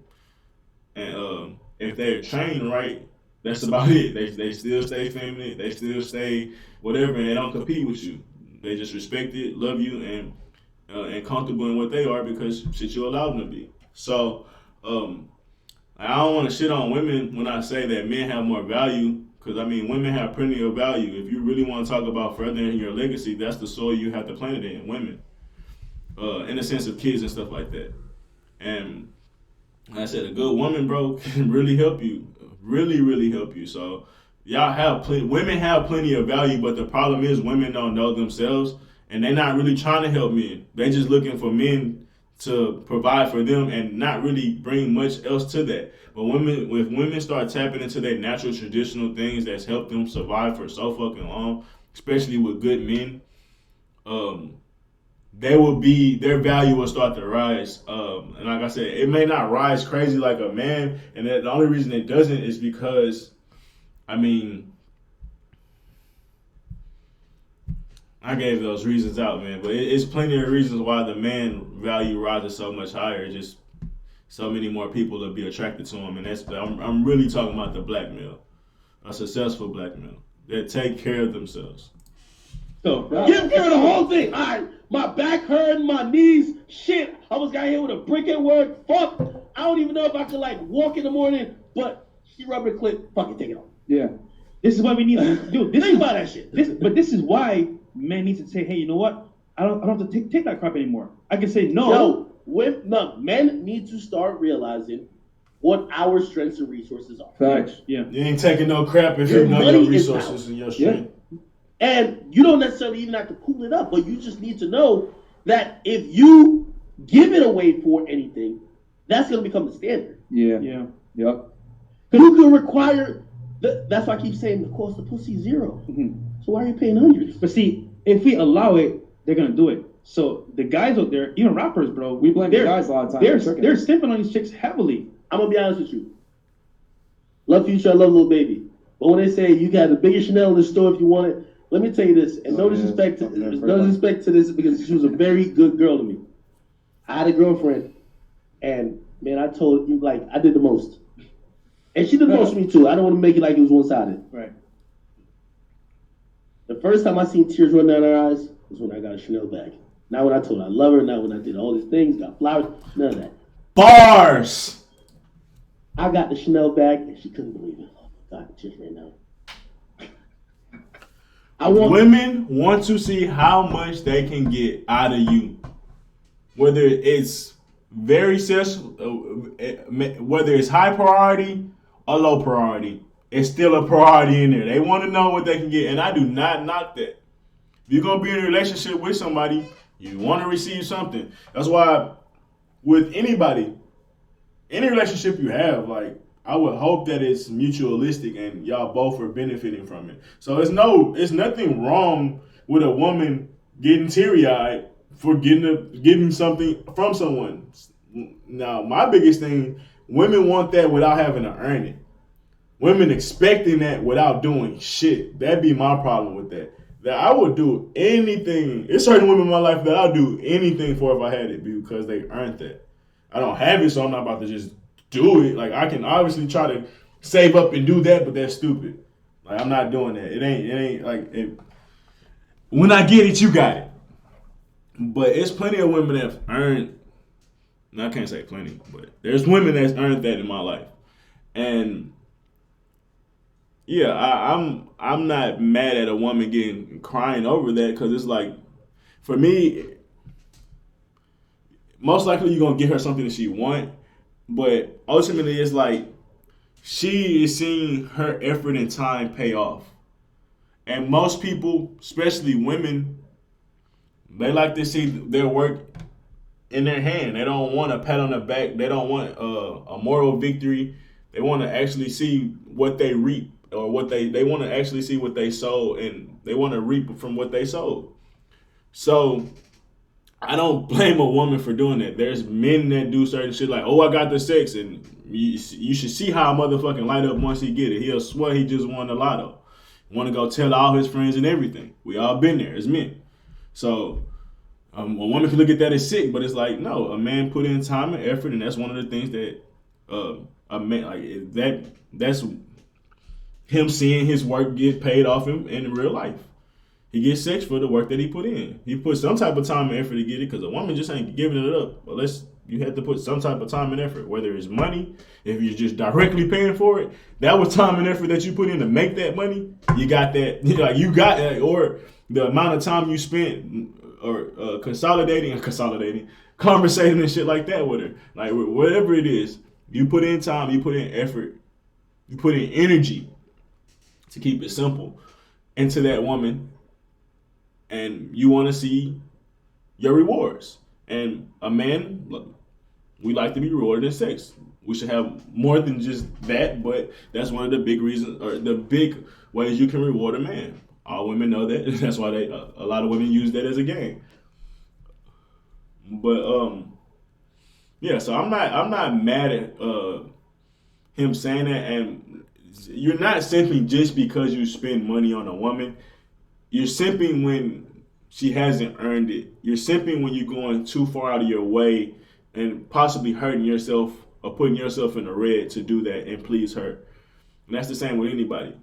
and if they're trained right, that's about it. They still stay feminine, they still stay whatever, and they don't compete with you. They just respect it, love you, and comfortable in what they are because shit you allow them to be. So I don't want to shit on women when I say that men have more value, because I mean women have plenty of value. If you really want to talk about furthering your legacy, that's the soil you have to plant it in, women, in the sense of kids and stuff like that. And like I said, a good woman, bro, can really help you, really help you. So women have plenty of value, but the problem is women don't know themselves. And they're not really trying to help men. They're just looking for men to provide for them and not really bring much else to that. But if women start tapping into their natural traditional things that's helped them survive for so fucking long, especially with good men, their value will start to rise. And like I said, it may not rise crazy like a man. And the only reason it doesn't is because, I mean, I gave those reasons out, man, but it's plenty of reasons why the man value rises so much higher. Just so many more people will be attracted to him, and I'm really talking about the black male, a successful black male that take care of themselves. So give her the whole thing. All right, my back hurting, my knees, shit. I almost got hit with a brick at work. Fuck, I don't even know if I could like walk in the morning, but she rubbed her clit. Fucking take it off. Yeah. This is why we need to do this. Think about that shit. This is why men need to say, hey, you know what? I don't have to take that crap anymore. I can say no. Men need to start realizing what our strengths and resources are. Facts. Yeah. You ain't taking no crap if Your you know money your is resources and your strength. And you don't necessarily even have to pull it up, but you just need to know that if you give it away for anything, that's going to become the standard. Yeah. Yeah. Yep. Because you can require, that's why I keep saying the cost of pussy is zero. Mm-hmm. So why are you paying hundreds? But see, if we allow it, they're gonna do it. So the guys out there, even rappers, bro, We blame the guys a lot of times. They're stiffing on these chicks heavily. I'm going to be honest with you. Love Future, I love Lil Baby. But when they say you got the biggest Chanel in the store if you want it, let me tell you this, and no disrespect to this because she was a very good girl to me. I had a girlfriend, and man, I told you, like, I did the most. And she did the most for me too. I don't want to make it like it was one-sided. Right. The first time I seen tears run down her eyes was when I got a Chanel bag. Not when I told her I love her, not when I did all these things, got flowers, none of that. Bars. I got the Chanel bag, and she couldn't believe it. Oh my God, tears ran down. Women want to see how much they can get out of you, whether it's very sexual, whether it's high priority or low priority. It's still a priority in there. They want to know what they can get, and I do not knock that. If you're gonna be in a relationship with somebody, you want to receive something. That's why with anybody, any relationship you have, like, I would hope that it's mutualistic and y'all both are benefiting from it. So it's nothing wrong with a woman getting teary-eyed for getting something from someone. Now, my biggest thing, women want that without having to earn it. Women expecting that without doing shit. That'd be my problem with that. That I would do anything. There's certain women in my life that I'll do anything for if I had it because they earned that. I don't have it, so I'm not about to just do it. Like, I can obviously try to save up and do that, but that's stupid. Like, I'm not doing that. It ain't like when I get it, you got it. But it's plenty of women that have earned. I can't say plenty, but there's women that's earned that in my life, and yeah, I'm not mad at a woman crying over that because it's like, for me, most likely you're gonna get her something that she want, but ultimately it's like she is seeing her effort and time pay off, and most people, especially women, they like to see their work in their hand. They don't want a pat on the back. They don't want a moral victory. They want to actually see what they reap, or what they want to actually see what they sow, and they want to reap from what they sowed. So I don't blame a woman for doing that. There's men that do certain shit like, oh, I got the sex, and you should see how a motherfucking light up once he get it. He'll swear he just won the lotto. Want to go tell all his friends and everything. We all been there as men. So a woman can look at that as sick, but it's like, no, a man put in time and effort, and that's one of the things that a man, like, that's him seeing his work get paid off in real life. He gets sex for the work that he put in. He put some type of time and effort to get it, because a woman just ain't giving it up unless you have to put some type of time and effort, whether it's money, if you're just directly paying for it. That was time and effort that you put in to make that money. You got that, like, you got that, or the amount of time you spent or conversating and shit like that with her. Like, whatever it is, you put in time, you put in effort, you put in energy, to keep it simple, into that woman, and you want to see your rewards. And a man, look, we like to be rewarded in sex. We should have more than just that, but that's one of the big reasons, or the big ways you can reward a man. All women know that. That's why a lot of women use that as a game. But yeah. So I'm not mad at him saying that, and you're not simping just because you spend money on a woman. You're simping when she hasn't earned it. You're simping when you're going too far out of your way and possibly hurting yourself or putting yourself in the red to do that and please her. And that's the same with anybody.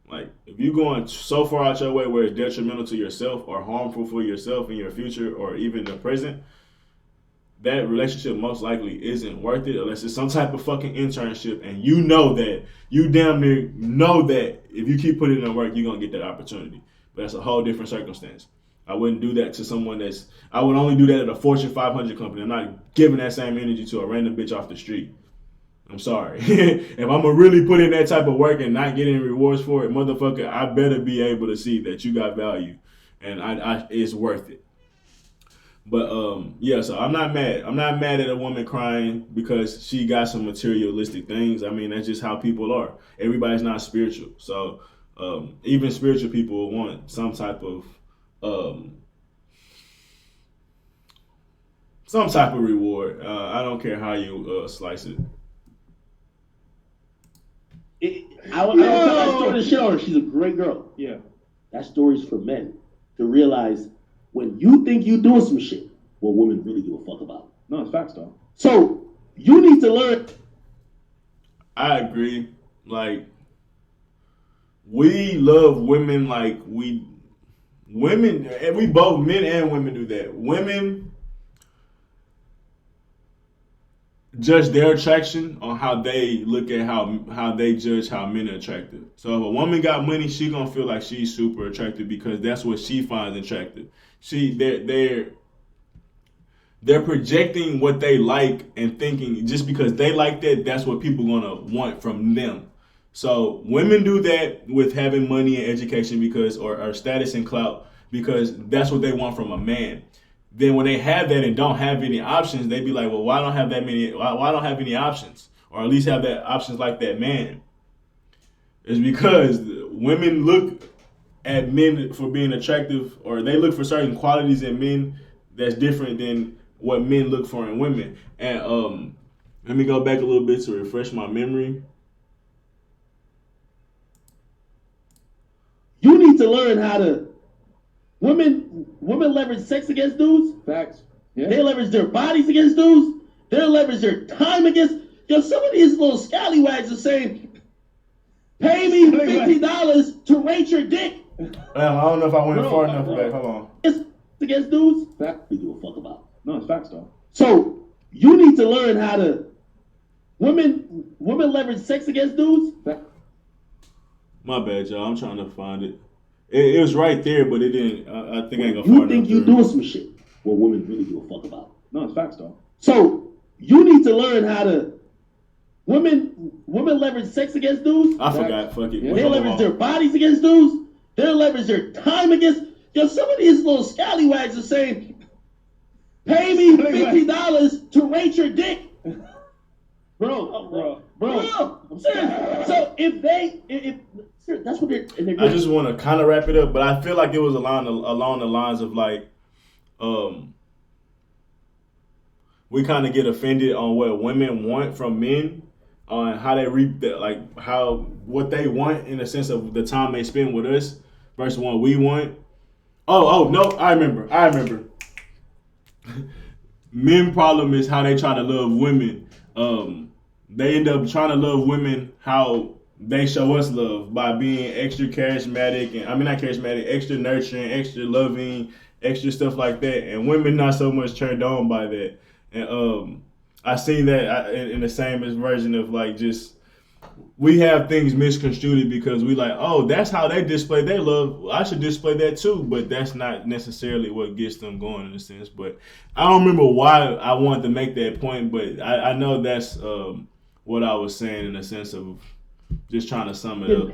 Like, if you're going so far out your way where it's detrimental to yourself or harmful for yourself in your future or even the present, that relationship most likely isn't worth it unless it's some type of fucking internship and you know that, you damn near know that if you keep putting in work, you're going to get that opportunity. But that's a whole different circumstance. I wouldn't do that to someone I would only do that at a Fortune 500 company. I'm not giving that same energy to a random bitch off the street. I'm sorry. If I'm going to really put in that type of work and not get any rewards for it, motherfucker, I better be able to see that you got value and it's worth it. But yeah, so I'm not mad. I'm not mad at a woman crying because she got some materialistic things. I mean, that's just how people are. Everybody's not spiritual. So even spiritual people want some type of reward. I don't care how you slice it. I don't tell that story to shit on her. She's a great girl. Yeah. That story's for men to realize when you think you're doing some shit, what women really give a fuck about. No, it's facts though. So you need to learn. I agree. Like, we love women like women, and we both, men and women, do that. Women judge their attraction on how they look at how they judge how men are attractive. So if a woman got money, she gonna feel like she's super attractive because that's what she finds attractive. They're projecting what they like and thinking just because they like that, that's what people gonna want from them. So women do that with having money and education because or status and clout because that's what they want from a man. Then when they have that and don't have any options, they be like, well, why don't I have any options? Or at least have that options like that man. It's because women look at men for being attractive, or they look for certain qualities in men that's different than what men look for in women. And let me go back a little bit to refresh my memory. You need to learn how to. Women leverage sex against dudes. Facts. Yeah. They leverage their bodies against dudes. They leverage their time against. Some of these little scallywags are saying, "Pay me $50 to rate your dick." I don't know if I went far enough back. Hold on. Against dudes. Fact. We give a fuck about. No, it's facts though. So you need to learn how to. Women leverage sex against dudes. Fact. My bad, y'all. I'm trying to find it. It was right there, but it didn't. I think I ain't gonna find it. You think you're doing some shit? What women really give a fuck about. No, it's facts though. So you need to learn how to. Women leverage sex against dudes. I forgot. Fuck it. Yeah. They leverage their bodies against dudes. They leverage their time against. Some of these little scallywags are saying, "Pay me $50 to rate your dick." Bro. I'm serious. So if that's what they're doing. I just want to kind of wrap it up, but I feel like it was along the lines of like, we kind of get offended on what women want from men, on how they reap that, like what they want in the sense of the time they spend with us versus what we want. Oh no, I remember. Men problem is how they try to love women. They end up trying to love women how they show us love by being extra charismatic extra nurturing, extra loving, extra stuff like that. And women not so much turned on by that. And I seen that in the same version of like just we have things misconstrued because we like, oh, that's how they display their love. I should display that too, but that's not necessarily what gets them going in a sense. But I don't remember why I wanted to make that point, but I know that's what I was saying in the sense of just trying to sum it up.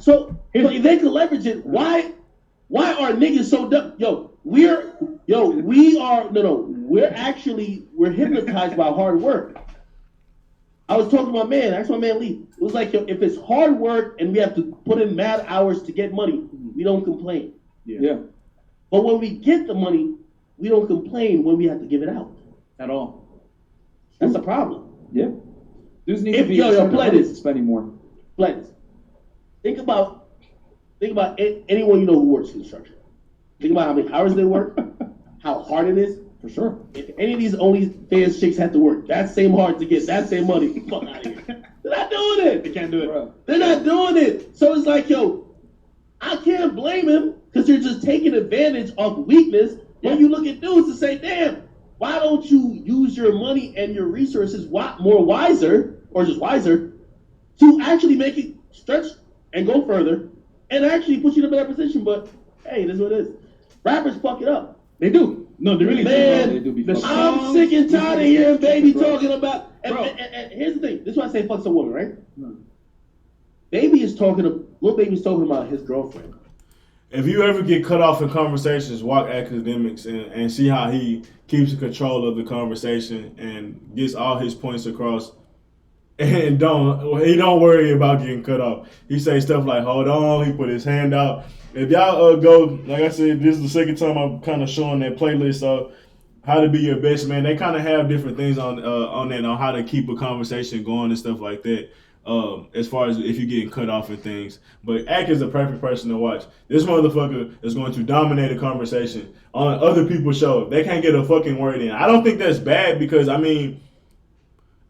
So if they can leverage it, why are niggas so dumb? We're hypnotized by hard work. I was talking to my man. I asked my man Lee. It was like, if it's hard work and we have to put in mad hours to get money, we don't complain. Yeah. But when we get the money, we don't complain when we have to give it out At all. That's a problem. Yeah. Dudes need If to be play this. spending more. Play this. Think about anyone you know who works construction. Think about how many hours they work, how hard it is. For sure. If any of these OnlyFans chicks had to work that same hard to get that same money, fuck out of here. They're not doing it. They can't do it. Bro. They're not doing it. So it's like, I can't blame him because you're just taking advantage of weakness when you look at dudes and say, damn, why don't you use your money and your resources more wiser, or just wiser, to actually make it stretch and go further and actually put you in a better position? But hey, this is what it is. Rappers fuck it up. They do. No, they really Man, They do be The fucking I'm songs- sick and tired of hearing Baby Bro. talking about. And, Bro. and here's the thing. This is why I say fuck's a woman, right? Hmm. Lil Baby's talking about his girlfriend. If you ever get cut off in conversations, walk Akademiks and see how he keeps control of the conversation and gets all his points across. And he don't worry about getting cut off. He say stuff like, "Hold on." He put his hand out. If y'all go, like I said, this is the second time I'm kind of showing that playlist of how to be your best man. They kind of have different things on that, on how to keep a conversation going and stuff like that. As far as if you're getting cut off and things, but Ak is the perfect person to watch. This motherfucker is going to dominate a conversation on other people's show. They can't get a fucking word in. I don't think that's bad because I mean,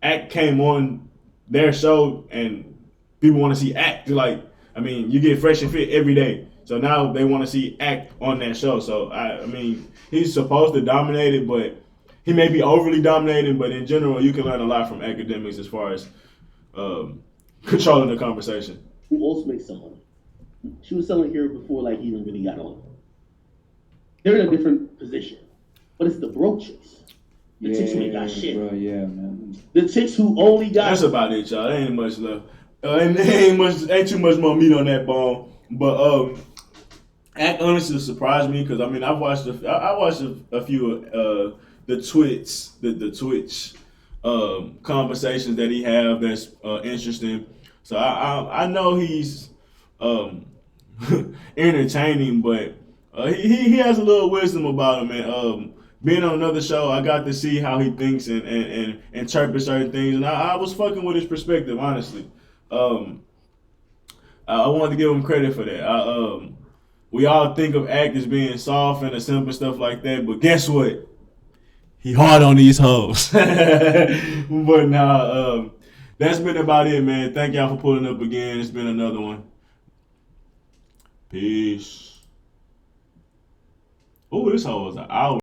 Ak came on their show and people want to see Ak. Like, I mean, you get Fresh and Fit every day, so now they want to see Ak on that show. So I mean, he's supposed to dominate it, but he may be overly dominating. But in general, you can learn a lot from Akademiks as far as controlling the conversation. Who also makes some money. She was selling here before like he even really got on. They're in a different position. But it's the broke chicks. The chicks who ain't got shit. Bro, yeah, man. The chicks who only got That's about it, y'all. There ain't much left. Ain't too much more meat on that bone. But Ak honestly surprised me because I mean I watched a few the Twitch conversations that he have that's interesting. So I know he's entertaining, but he has a little wisdom about him. And being on another show, I got to see how he thinks and interprets certain things, and I was fucking with his perspective, honestly. I wanted to give him credit for that. We all think of Ak as being soft and simple stuff like that, but guess what? He hard on these hoes. But nah, that's been about it, man. Thank y'all for pulling up again. It's been another one. Peace. Oh, this hoe was an hour.